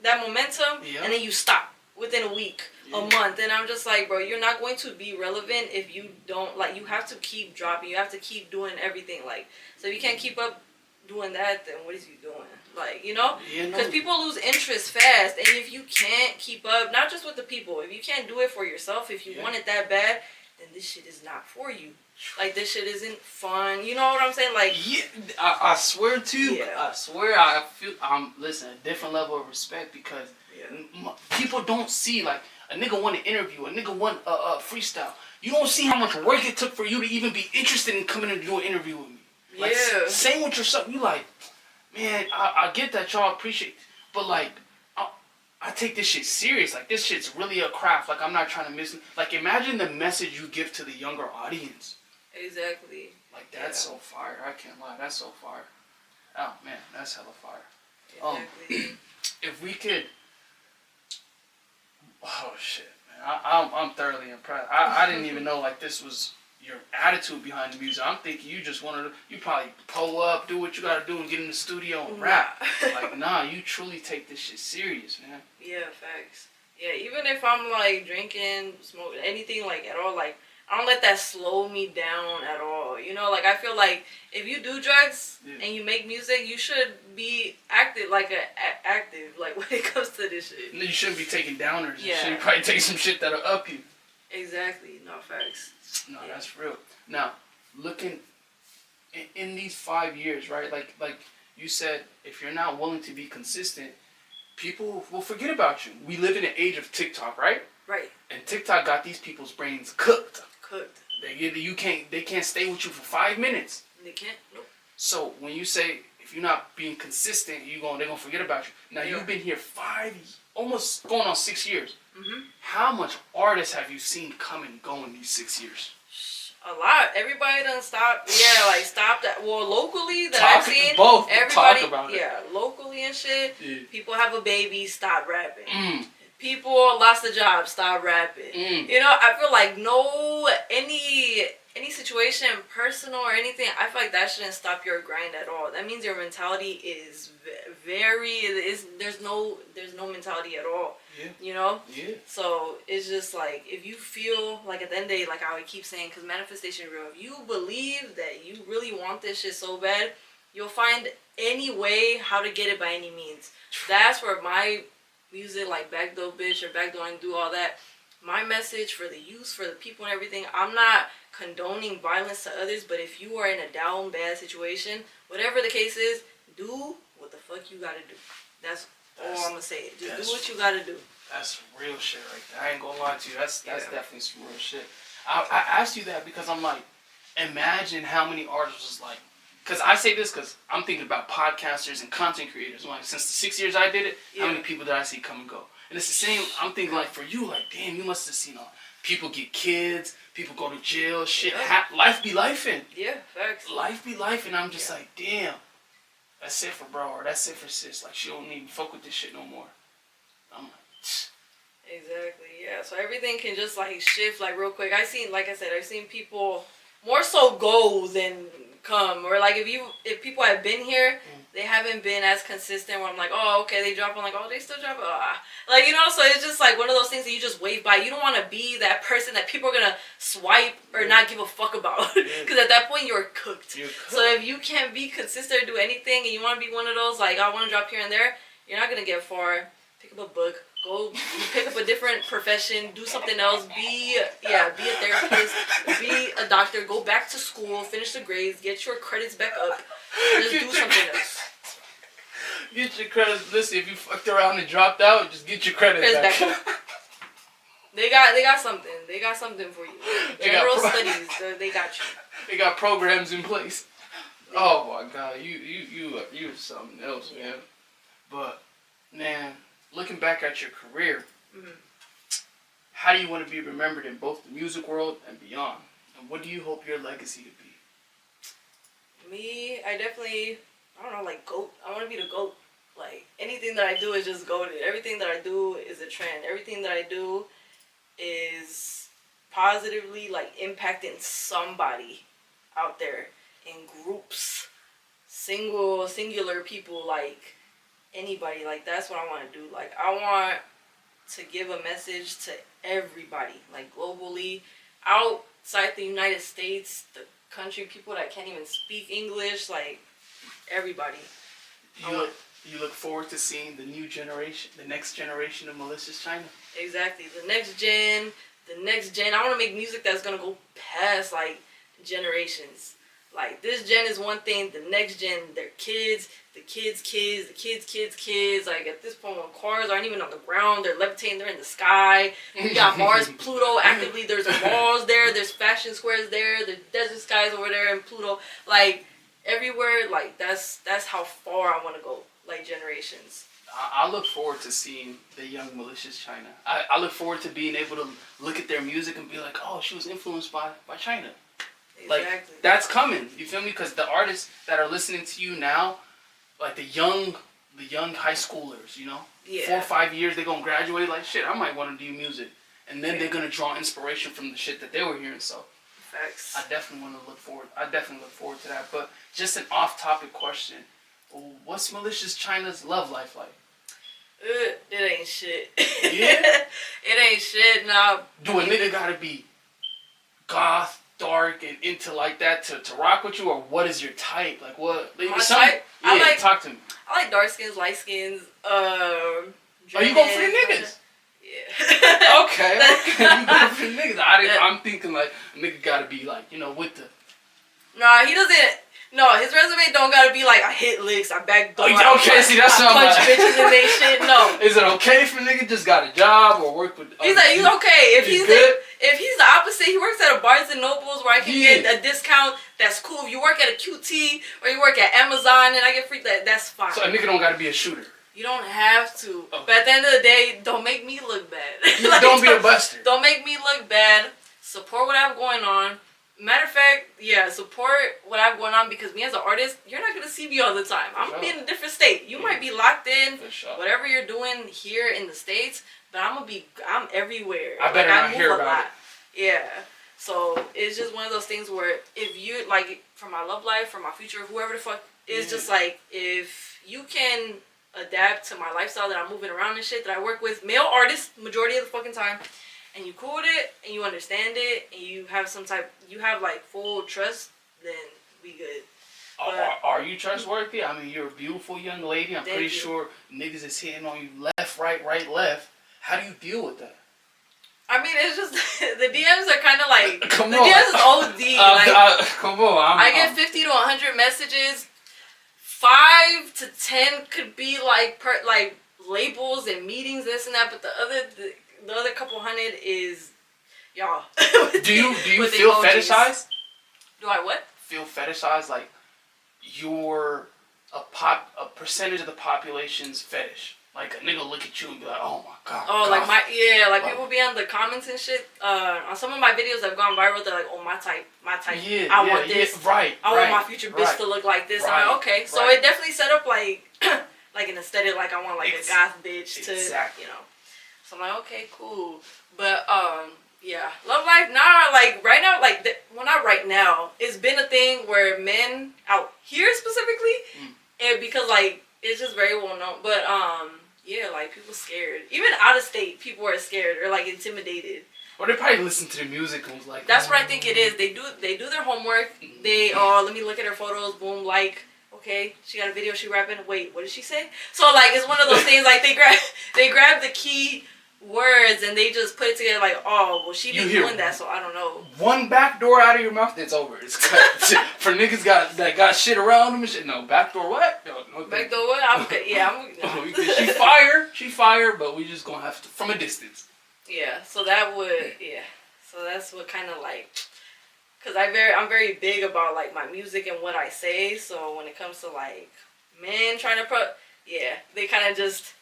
S2: that momentum, and then you stop within a week, a month, and I'm just like, bro, you're not going to be relevant if you don't like. You have to keep dropping. You have to keep doing everything. Like, so if you can't keep up doing that, then what is you doing? Like, you know? Because people lose interest fast. And if you can't keep up, not just with the people, if you can't do it for yourself, if you want it that bad, then this shit is not for you. Like, this shit isn't fun. You know what I'm saying? Like,
S1: I swear to you, I swear I feel, listen, a different level of respect because people don't see, like, a nigga want an interview, a nigga want a freestyle. You don't see how much work it took for you to even be interested in coming in to do an interview with me. Like, same with yourself. You like, man, I get that y'all appreciate, but like, I take this shit serious. Like, this shit's really a craft. Like, I'm not trying to miss. Like, imagine the message you give to the younger audience.
S2: Exactly.
S1: Like, that's so fire. I can't lie. That's so fire. Oh man, that's hella fire.
S2: Exactly.
S1: If we could. Oh shit, man. I'm thoroughly impressed. I didn't even know like this was your attitude behind the music. I'm thinking you just wanted to, you probably pull up, do what you gotta do, and get in the studio and rap. Like, nah, you truly take this shit serious, man.
S2: Yeah, facts. Yeah, even if I'm like drinking, smoking, anything like at all, like I don't let that slow me down at all. You know, like I feel like if you do drugs and you make music, you should be active, like active, like when it comes to this shit.
S1: You shouldn't be taking downers. You should probably take some shit that'll up you.
S2: Exactly. No, facts.
S1: No, that's real. Now, looking in these 5 years, right? Like you said, if you're not willing to be consistent, people will forget about you. We live in an age of TikTok, right?
S2: Right.
S1: And TikTok got these people's brains cooked. They can't stay with you for 5 minutes.
S2: They can't. Nope.
S1: So when you say if you're not being consistent, they're gonna forget about you. Now you've been here almost going on 6 years. Mm-hmm. How much artists have you seen come and go in these 6 years?
S2: A lot. Everybody done stopped. Yeah, like stopped at, well, locally that I've seen.
S1: Both.
S2: Everybody,
S1: talk about it.
S2: Yeah, locally and shit.
S1: Yeah.
S2: People have a baby, stop rapping. People lost a job, stop rapping. You know, I feel like any situation, personal or anything, I feel like that shouldn't stop your grind at all. That means your mentality is there's no mentality at all. Yeah. You know? Yeah. So it's just like, if you feel like at the end of the day, like I would keep saying, because manifestation is real, if you believe that you really want this shit so bad, you'll find any way how to get it by any means. That's where my music, like Backdoor Bitch or Backdoor and do all that, my message for the youth, for the people and everything, I'm not condoning violence to others, but if you are in a down bad situation, whatever the case is, do what the fuck you gotta do. That's all I'm gonna say. Just do what you gotta do.
S1: That's real shit right there. I ain't gonna lie to you. That's definitely some real shit. I asked you that because I'm like, imagine how many artists was like, Because I say this because I'm thinking about podcasters and content creators. Like, since the 6 years I did it, how many people did I see come and go? And it's the same. I'm thinking like for you, like damn, you must have seen people get kids, people go to jail, shit. Life be lifing.
S2: Yeah, facts.
S1: Life be life, and I'm just like, damn. That's it for bro, or that's it for sis. Like she don't even fuck with this shit no more. I'm like,
S2: exactly, yeah. So everything can just like shift like real quick. I've seen people more so go than come, or like if people have been here, they haven't been as consistent. Where I'm like, oh, okay, they drop. I'm like, oh, they still drop. Like, you know, so it's just like one of those things that you just wave by. You don't want to be that person that people are gonna swipe or not give a fuck about, because at that point you're cooked. So if you can't be consistent or do anything, and you want to be one of those like I want to drop here and there, you're not gonna get far. Pick up a book. Go pick up a different profession, do something else, be a therapist, be a doctor, go back to school, finish the grades, get your credits back up, just do something else.
S1: Get your credits. Listen, if you fucked around and dropped out, just get your credits back up.
S2: They got something. They got something for you. General studies, they got you.
S1: They got programs in place. Yeah. Oh my God, you something else, man. But man, looking back at your career, how do you want to be remembered in both the music world and beyond? And what do you hope your legacy to be?
S2: Me, I don't know, like GOAT. I want to be the GOAT. Like, anything that I do is just goated. Everything that I do is a trend. Everything that I do is positively, like, impacting somebody out there in groups. Singular people, like, anybody. Like, that's what I want to do. Like, I want to give a message to everybody, like, globally, outside the United States, the country, people that can't even speak English, like, everybody.
S1: You look forward to seeing the new generation, the next generation of Malicious China?
S2: Exactly. The next gen. I want to make music that's going to go past, like, generations. Like, this gen is one thing, the next gen, their kids, the kids' kids, the kids' kids. Like, at this point, when cars aren't even on the ground, they're levitating, they're in the sky. We got Mars, Pluto, actively, there's malls there, there's fashion squares there, there's desert skies over there in Pluto. Like, everywhere, like, that's how far I want to go, like, generations.
S1: I look forward to seeing the young Malicious China. I look forward to being able to look at their music and be like, oh, she was influenced by China. Exactly. Like, that's coming. You feel me? Because the artists that are listening to you now, like the young high schoolers, you know? Yeah. 4 or 5 years, they're going to graduate. Like, shit, I might want to do music. And then they're going to draw inspiration from the shit that they were hearing. So,
S2: facts.
S1: I definitely want to look forward to that. But just an off-topic question. What's Malicious China's love life like?
S2: It ain't shit.
S1: Yeah?
S2: It ain't shit, nah.
S1: Do a nigga gotta be goth, dark, and into like that to rock with you, or what is your type? Like what? Like,
S2: my type? Yeah,
S1: talk to me.
S2: I like dark skins, light skins.
S1: Are you going for the niggas?
S2: Yeah.
S1: Okay. You going for the niggas? I'm thinking like a nigga gotta be like, you know, with the.
S2: Nah, he doesn't. No, his resume don't gotta be like I hit licks, I backdoor.
S1: Okay, see that's
S2: I punch bitches and they shit. No.
S1: Is it okay if a nigga just got a job or work with?
S2: He's okay if he's the opposite. He works at a Barnes and Nobles where I can get a discount. That's cool. If you work at a QT or you work at Amazon and I get free, that's fine.
S1: So a nigga don't gotta be a shooter.
S2: You don't have to. Okay. But at the end of the day, don't make me look bad.
S1: Like, don't be a buster.
S2: Don't make me look bad. Support what I have going on. Matter of fact, yeah, support what I have going on, because me as an artist, you're not going to see me all the time. I'm going to be in a different state. You might be locked in, whatever you're doing here in the States, but I'm everywhere.
S1: I better not hear about it.
S2: Yeah. So it's just one of those things where if you, like, for my love life, for my future, whoever the fuck, it's just like, if you can adapt to my lifestyle that I'm moving around and shit, that I work with male artists majority of the fucking time, and you cool with it, and you understand it, and you have like full trust, then we good.
S1: Are you trustworthy? I mean, you're a beautiful young lady. I'm pretty sure niggas is hitting on you left, right, left. How do you deal with that?
S2: I mean, it's just, the DMs are kind of like, DMs is OD.
S1: Come on.
S2: I get 50 to 100 messages. 5 to 10 could be like, labels and meetings, this and that, but the other couple hundred is y'all.
S1: Do you feel fetishized?
S2: Do I what?
S1: Feel fetishized? Like you're a percentage of the population's fetish. Like a nigga look at you and be like, oh my god.
S2: Oh,
S1: god.
S2: like people be on the comments and shit. On some of my videos that have gone viral, they're like, oh, my type.
S1: Yeah,
S2: I want this.
S1: Yeah, right.
S2: I want my future bitch to look like this.
S1: Right,
S2: I'm like, okay. So it definitely set up like like an aesthetic, like I want like a goth bitch to, you know. So I'm like, okay, cool. But yeah, love life. Nah, like right now, like well, not right now. It's been a thing where men out here specifically, and because like it's just very well known. But yeah, like people scared. Even out of state, people are scared or like intimidated.
S1: Or they probably listen to the music and was like,
S2: that's what I think it is. They do their homework. They let me look at her photos. Boom, like. Okay, she got a video. She rapping. Wait, what did she say? So like, it's one of those things. Like they grab the key words and they just put it together. Like, oh, well, she been doing that, so I don't know.
S1: One back door out of your mouth, it's over. It's cut. For niggas that got shit around them and shit. No, back door what? No
S2: back door what? I'm good. Yeah, I'm.
S1: She fire, but we just gonna have to from a distance.
S2: Yeah, so that would So that's what kind of like. Cause I'm very big about like my music and what I say. So when it comes to like men trying to they kind of just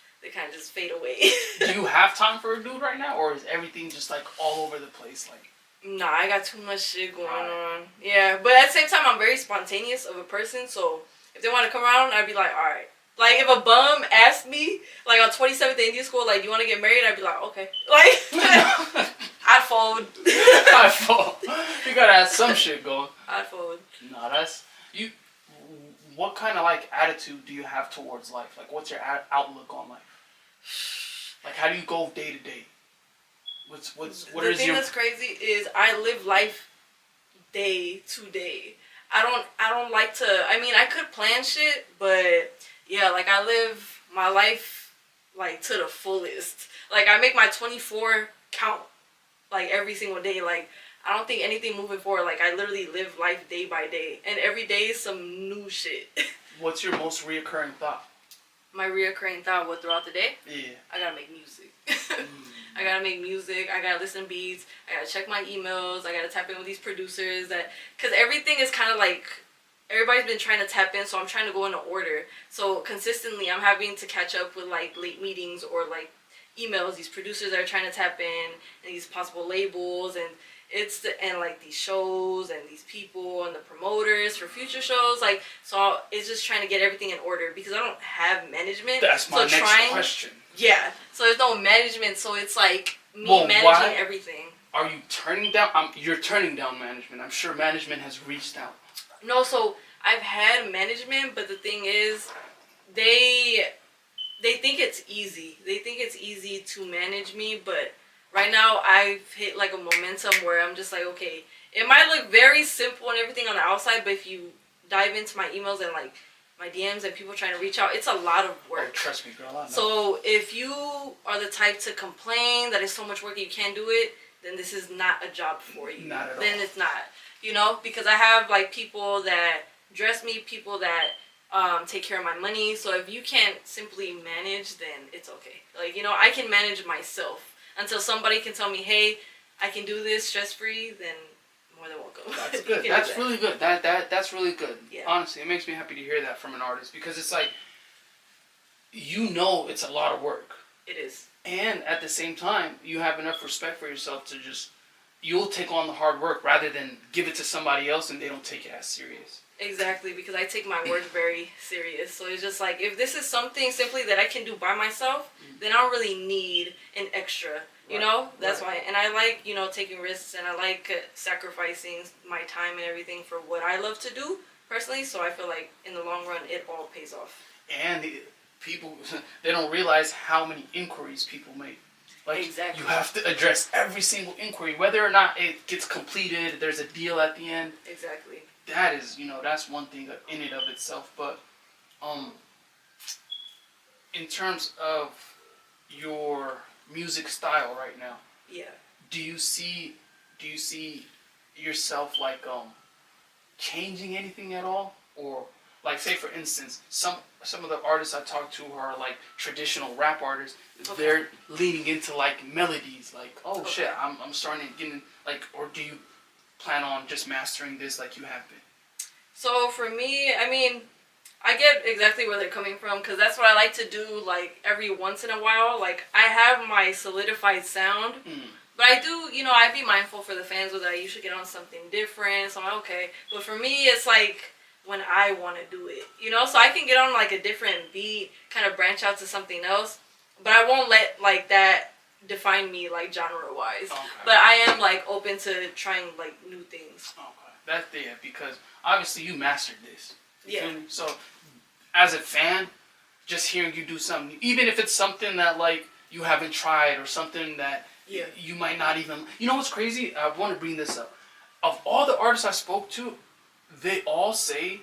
S2: fade away.
S1: Do you have time for a dude right now, or is everything just like all over the place? Like,
S2: nah, I got too much shit going on. Yeah, but at the same time, I'm very spontaneous of a person. So if they want to come around, I'd be like, all right. Like if a bum asked me, like on 27th Indian School, like, do you want to get married? I'd be like, okay. Like. I'd fold.
S1: You gotta have some shit going.
S2: I'd fold.
S1: No, that's you. What kind of like attitude do you have towards life? Like, what's your outlook on life? Like, how do you go day to day?
S2: The thing that's crazy is I live life day to day. I don't like to. I mean, I could plan shit, but yeah, like I live my life like to the fullest. Like I make my 24 count. Like every single day, like I don't think anything moving forward. Like I literally live life day by day, and every day is some new shit.
S1: What's your most reoccurring thought?
S2: My reoccurring thought, what throughout the day?
S1: Yeah.
S2: I gotta make music. I gotta make music. I gotta listen to beats. I gotta check my emails. I gotta tap in with these producers cause everything is kind of like everybody's been trying to tap in, so I'm trying to go in order. So consistently, I'm having to catch up with like late meetings or like. Emails, these producers that are trying to tap in, and these possible labels, and and like these shows and these people and the promoters for future shows, like so it's just trying to get everything in order because I don't have management.
S1: That's my next question.
S2: Yeah, so there's no management, so it's like me managing everything.
S1: Are you turning down? You're turning down management. I'm sure management has reached out.
S2: No, so I've had management, but the thing is, they think it's easy. They think it's easy to manage me, but right now I've hit like a momentum where I'm just like, okay, it might look very simple and everything on the outside, but if you dive into my emails and like my DMs and people trying to reach out, it's a lot of work.
S1: Oh, trust me, girl. I know.
S2: So if you are the type to complain that it's so much work and you can't do it, then this is not a job for you.
S1: Not at all.
S2: Then it's not. You know, because I have like people that dress me, people that take care of my money. So if you can't simply manage, then it's okay. Like, you know, I can manage myself until somebody can tell me, hey, I can do this stress-free, then more than welcome.
S1: That's good. That's really good. That's really good.
S2: Yeah.
S1: Honestly, it makes me happy to hear that from an artist because it's like, you know, it's a lot of work.
S2: It is.
S1: And at the same time, you have enough respect for yourself to just, you'll take on the hard work rather than give it to somebody else and they don't take it as serious.
S2: Exactly, because I take my work very serious. So it's just like, if this is something simply that I can do by myself, then I don't really need an extra, you know? That's why. And I like, you know, taking risks, and I like sacrificing my time and everything for what I love to do, personally. So I feel like, in the long run, it all pays off.
S1: And people, they don't realize how many inquiries people make. Like,
S2: exactly.
S1: You have to address every single inquiry, whether or not it gets completed, there's a deal at the end.
S2: Exactly.
S1: That is, you know, that's one thing in and of itself. But in terms of your music style right now,
S2: yeah,
S1: do you see yourself like changing anything at all? Or like, say for instance, some of the artists I talk to who are like traditional rap artists, they're leaning into like melodies, like, oh shit, I'm starting to get in, like, or do you plan on just mastering this like you have been?
S2: So for me, I mean, I get exactly where they're coming from because that's what I like to do. Like every once in a while, like I have my solidified sound, but I do, you know, I be mindful for the fans with that. You should get on something different. So I'm like, okay, but for me, it's like when I want to do it, you know. So I can get on like a different beat, kind of branch out to something else, but I won't let like that define me like genre wise. Okay. But I am like open to trying like new things.
S1: Okay, that's there because obviously you mastered this. You
S2: yeah.
S1: So as a fan, just hearing you do something, even if it's something that like you haven't tried or something that you might not even. You know what's crazy? I want to bring this up. Of all the artists I spoke to, they all say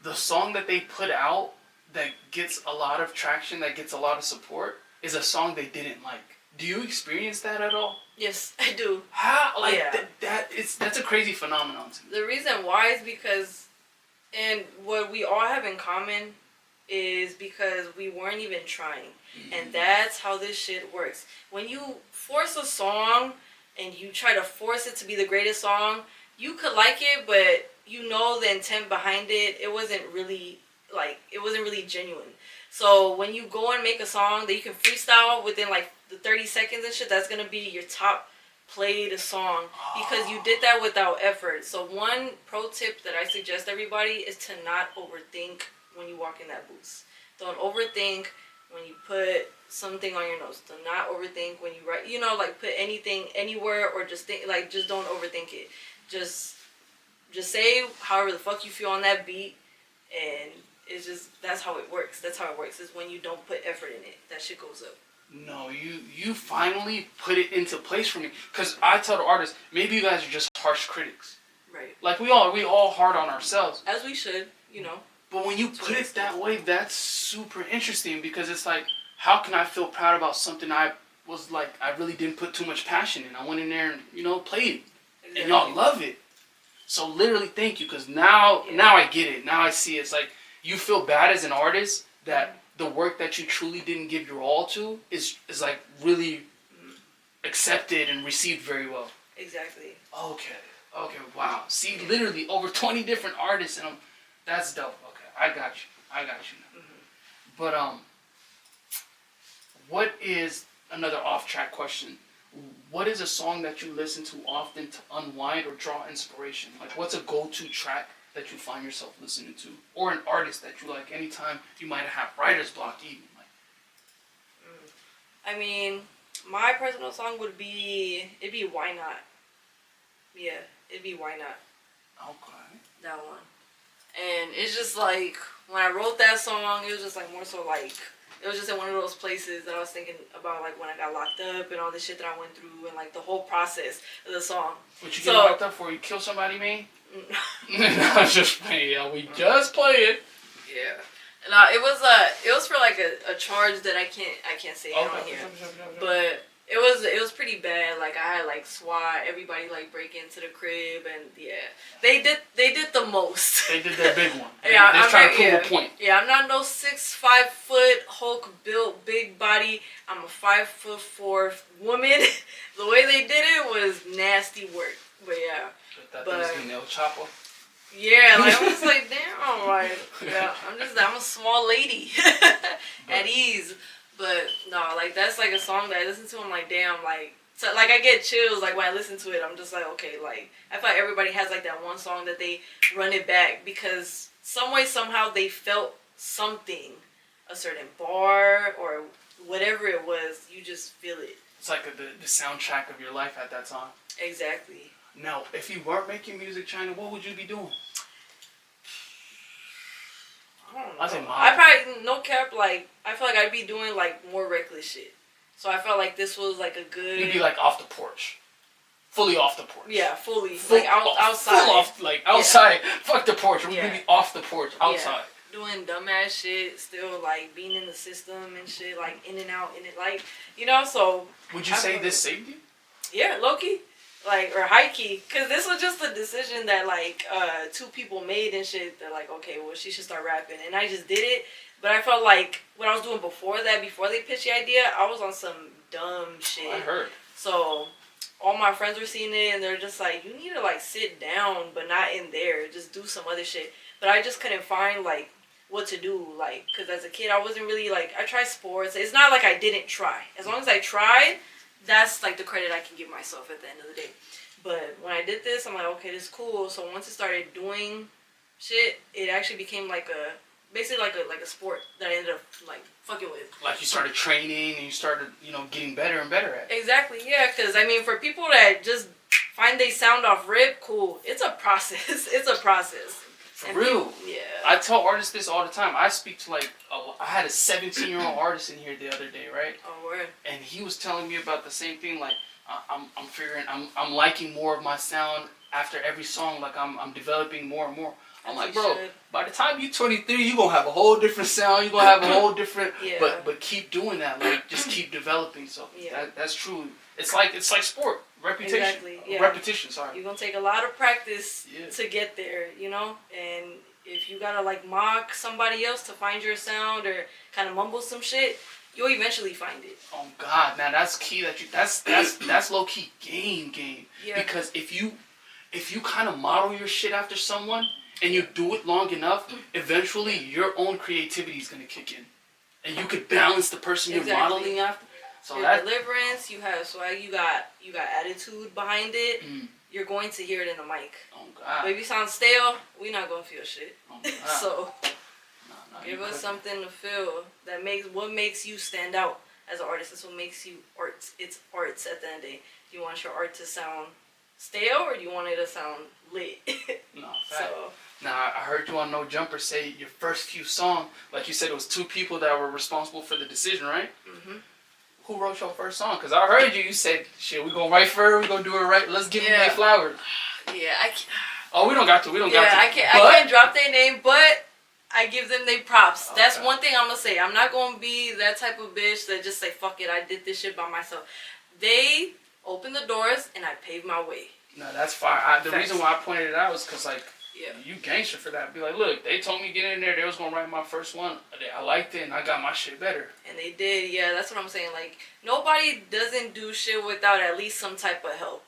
S1: the song that they put out that gets a lot of traction, that gets a lot of support, is a song they didn't like. Do you experience that at all?
S2: Yes, I do.
S1: How? Like that's a crazy phenomenon to me.
S2: The reason why is because, and what we all have in common is because we weren't even trying. And that's how this shit works. When you force a song and you try to force it to be the greatest song, you could like it, but you know the intent behind it, it wasn't really genuine. So when you go and make a song that you can freestyle within like the 30 seconds and shit, that's gonna be your top played song because you did that without effort. So one pro tip that I suggest everybody is to not overthink when you walk in that booth. Don't overthink when you put something on your nose. Do not overthink when you write, you know, like put anything anywhere or just think, like just don't overthink it. Just say however the fuck you feel on that beat, and it's just, that's how it works. That's how it works, is when you don't put effort in it, that shit goes up.
S1: No, you finally put it into place for me. Because I tell the artists, maybe you guys are just harsh critics.
S2: Right.
S1: Like we all hard on ourselves.
S2: As we should, you know.
S1: But when you put it that way, that's super interesting because it's like, how can I feel proud about something I was like, I really didn't put too much passion in. I went in there and, you know, played it. Exactly. And y'all love it. So literally thank you, because now I get it. Now I see it. It's like you feel bad as an artist that the work that you truly didn't give your all to is like really accepted and received very well.
S2: Exactly.
S1: Okay, wow. See, literally over 20 different artists, and that's dope. Okay, I got you now. But what is, another off-track question, what is a song that you listen to often to unwind or draw inspiration? Like, what's a go-to track that you find yourself listening to? Or an artist that you like anytime you might have writer's block even? Like.
S2: I mean, my personal song it'd be Why Not. Yeah, it'd be Why Not.
S1: Okay.
S2: That one. And it's just like, when I wrote that song, it was just like more so like, it was just in one of those places that I was thinking about, like when I got locked up and all the shit that I went through and like the whole process of the song.
S1: What you get locked up for? You kill somebody, man? No, I'm just playing. Yeah, we just play it.
S2: Yeah. No, it was for like a charge that I can't say it on here. But it was pretty bad. Like I had like SWAT, everybody like break into the crib, and they did the most.
S1: They did their big one.
S2: Yeah,
S1: they're trying to prove a point.
S2: Yeah, I'm not no 6'5" Hulk built big body. I'm a 5'4" woman. The way they did it was nasty work. But yeah.
S1: But El Chapo.
S2: Yeah, like I was like, damn, like I'm a small lady at ease. But no, like that's like a song that I listen to. I'm like, damn, like so like I get chills like when I listen to it. I'm just like, okay, like I feel like everybody has like that one song that they run it back because some way somehow they felt something, a certain bar or whatever it was. You just feel it.
S1: It's like the soundtrack of your life at that time.
S2: Exactly.
S1: Now, if you weren't making music, China, what would you be doing?
S2: I don't know.
S1: I think
S2: I probably, no cap, like, I feel like I'd be doing, like, more reckless shit. So I felt like this was, like, a good...
S1: You'd be, like, off the porch. Fully off the porch.
S2: Yeah, fully. Like, outside.
S1: Full off, like, outside. Yeah. Fuck the porch. We're
S2: going
S1: to be off the porch, outside.
S2: Yeah. Doing dumbass shit, still, like, being in the system and shit, like, in and out, in it, like, you know, so...
S1: Would you say this saved you?
S2: Yeah, low-key. Like, or high-key. Because this was just a decision that, like, two people made and shit. They're like, okay, well, she should start rapping. And I just did it. But I felt like what I was doing before that, before they pitched the idea, I was on some dumb shit.
S1: I heard.
S2: So, all my friends were seeing it, and they're just like, you need to, like, sit down, but not in there. Just do some other shit. but I just couldn't find like what to do, like, because as a kid I wasn't really like, I tried sports. It's not like I didn't try. As long as I tried, that's like the credit I can give myself at the end of the day. But when I did this, I'm like, okay, this is cool. So once I started doing shit, it actually became like a, basically like a sport that I ended up like fucking with.
S1: Like you started training and you started, getting better and better at it.
S2: Exactly, yeah. Because I mean, for people that just find they sound off rip, cool. It's a process. It's a process.
S1: For real.
S2: Yeah. I
S1: tell artists this all the time. I speak to I had a 17-year-old artist in here the other day, right?
S2: Oh, word.
S1: And he was telling me about the same thing. Like, I'm figuring I'm liking more of my sound after every song. Like I'm developing more and more. I'm like, bro, by the time you're 23, you're gonna have a whole different sound. You're gonna have a whole different.
S2: Yeah.
S1: But keep doing that. Like, just keep developing. So that's true. It's like sport. Repetition.
S2: Exactly. Yeah.
S1: Repetition. Sorry.
S2: You're gonna take a lot of practice to get there, And if you gotta like mock somebody else to find your sound or kind of mumble some shit, you'll eventually find it.
S1: Oh God, man, that's key. That's low key game.
S2: Yeah.
S1: Because if you kind of model your shit after someone and you do it long enough, eventually your own creativity is gonna kick in, and you could balance the person you're modeling after. So
S2: your deliverance, you have swag, you got attitude behind it. You're going to hear it in the mic.
S1: Oh God.
S2: But if you sound stale, we're not gonna feel shit.
S1: Oh God.
S2: So give us something to feel that makes you stand out as an artist. That's what makes you art. It's arts at the end of the day. Do you want your art to sound stale or do you want it to sound lit?
S1: No, fact. Now, I heard you on No Jumper say your first few songs, like you said, it was 2 people that were responsible for the decision, right? Mm-hmm. Who wrote your first song? Because I heard you said, shit, we gonna write for her, we gonna do it right, let's give them their flowers.
S2: Yeah, I can't.
S1: Oh, we don't got to.
S2: I can't drop their name, but I give them their props. Okay. That's one thing I'm gonna say. I'm not gonna be that type of bitch that just say, fuck it, I did this shit by myself. They opened the doors and I paved my way.
S1: No, that's fine. The reason why I pointed it out was because, like, you gangster for that. Be like, look, they told me get in there. They was going to write my first one. I liked it, and I got my shit better.
S2: And they did. Yeah, that's what I'm saying. Like, nobody doesn't do shit without at least some type of help.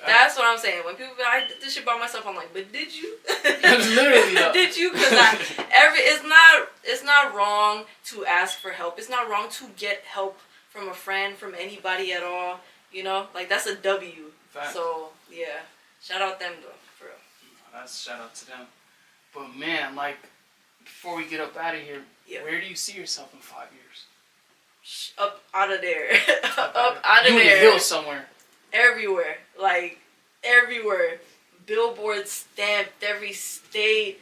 S2: That's what I'm saying. When people be like, I did this shit by myself, I'm like, but did you?
S1: Literally,
S2: did you? Because it's not wrong to ask for help. It's not wrong to get help from a friend, from anybody at all. Like, that's a W. Fact. So, yeah. Shout out them, though. For real.
S1: That's shout out to them. But, man, like, before we get up out of here, where do you see yourself in 5 years?
S2: Up out of there. Up out of there.
S1: You in the hills somewhere.
S2: Everywhere. Like, everywhere. Billboard stamped every state.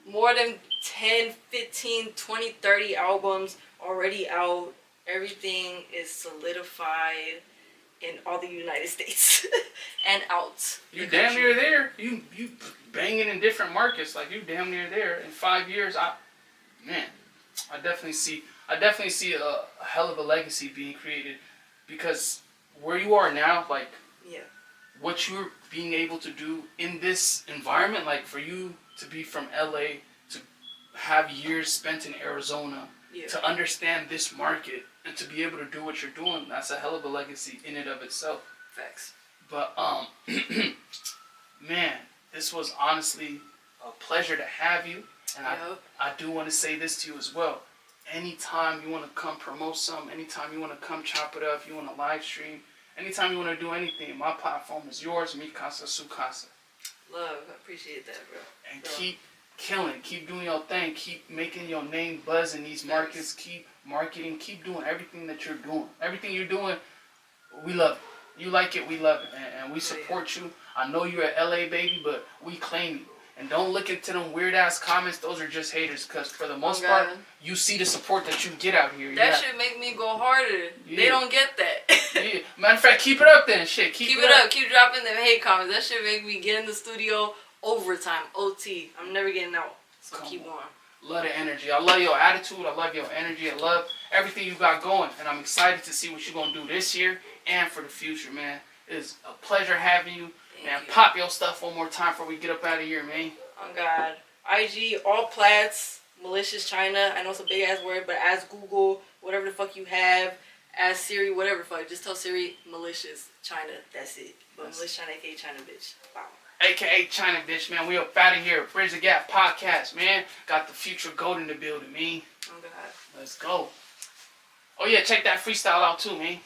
S2: More than 10, 15, 20, 30 albums already out. Everything is solidified in all the United States and out.
S1: You damn near there. You banging in different markets. Like, you damn near there. In 5 years, I definitely see a hell of a legacy being created, because where you are now, like, what you're being able to do in this environment, like, for you to be from LA, to have years spent in Arizona, to understand this market, and to be able to do what you're doing, that's a hell of a legacy in and of itself.
S2: Facts.
S1: But, man, this was honestly a pleasure to have you. And I do want to say this to you as well. Anytime you want to come promote something, anytime you want to come chop it up, you want to live stream, anytime you want to do anything, my platform is yours, mi casa, su casa.
S2: Love, I appreciate that, bro.
S1: And keep killing, keep doing your thing, keep making your name buzz in these markets, keep marketing, keep doing everything that you're doing. Everything you're doing, we love it. You like it, we love it, and we support you. I know you're an LA baby, but we claim you. And don't look into them weird-ass comments. Those are just haters, because for the most part, you see the support that you get out here.
S2: That should make me go harder. Yeah. They don't get that.
S1: Matter of fact, keep it up then. Shit, keep it up.
S2: Keep dropping them hate comments. That should make me get in the studio overtime, OT. I'm never getting out. So keep going.
S1: Love the energy. I love your attitude. I love your energy. I love everything you got going. And I'm excited to see what you're going to do this year and for the future, man. It's a pleasure having you. Man, pop your stuff one more time before we get up out of here, man.
S2: Oh, God. IG, all plats, Malicious China. I know it's a big-ass word, but as Google, whatever the fuck you have, as Siri, whatever the fuck. Just tell Siri, Malicious China. That's it. But Malicious China, aka China, bitch. Wow.
S1: a.k.a. China Bitch, man. We up out of here. Bridge the Gap Podcast, man. Got the future goat in the building, me.
S2: Oh, God.
S1: Let's go. Oh, yeah, check that freestyle out, too, man.